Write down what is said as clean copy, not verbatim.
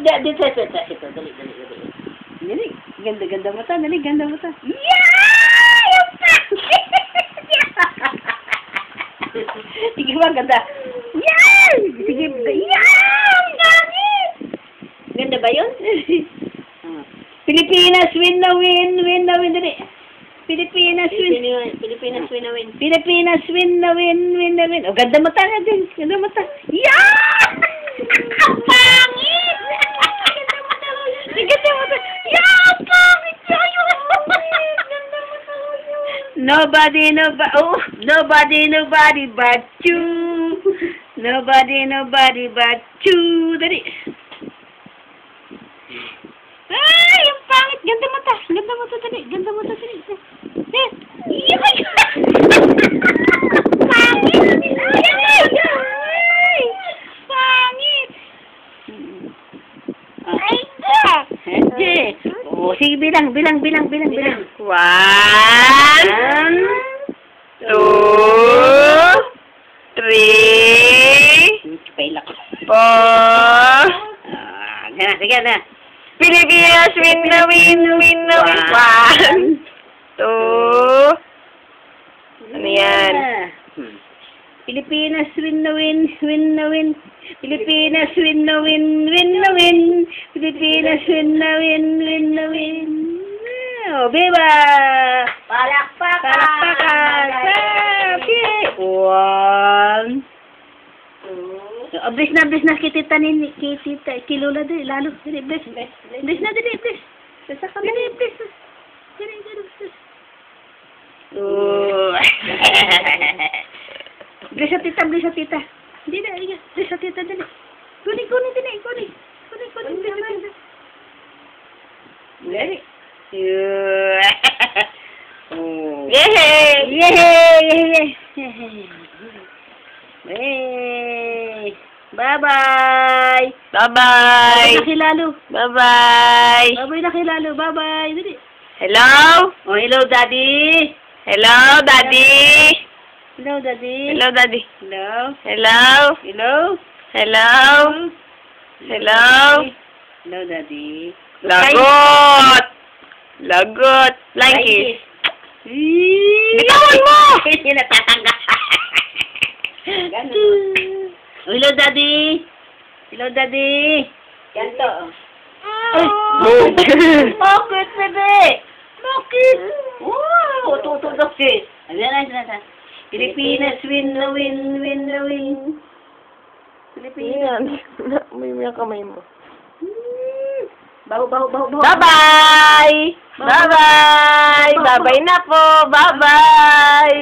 dito. Dali. Dali. Ganda mata. Dali, ganda mata. Yeah! Yung pangit! Sige ba, ganda. Yeah! Sige, yeah! Pangit! Ganda ba yun? Pilipinas, win na win. Dali. Pilipinas, win na win. Oh, ganda mata na din. Ganda mata. Yeah! Pangit! Ganda mata. Yeah! Pangit sa'yo! Nobody but you. Nobody but you. Dali. Ay, yung pangit. Ganda mata. Dali. Ganda mata. Dali. Oh, sige, bilang. 1, 2, 3, 4. Sige na. Pilipinas, win na win. 1, 2. Ano yan? Pilipinas, win na win. Pilipinas, win na win. Pilipinas, win na win. Oh, viva! Palakpakan! Sabi! 1, 2. Bilis na kitita kilula din, lalo. Bilis na. Sa kami, bilis. Bilis sa tita. Hindi na, bilis sa tita, dali. Kunin. Dali. Yay! Bye-bye! Bye-bye! Bye-bye! Dali. Hello? Oh, hello, Daddy! Hello, Daddy! Hello, Daddy! Lagot! Flying kiss! Bitawan mo! Hindi natatangga. Hello, Daddy! Ganto. Bakit, bebe? Bakit? Wow! Tututok si. Ayan. Pilipinas, win na win. Pilipinas. May kamay mo. Baho. Bye-bye! Bye-bye na po! Bye-bye!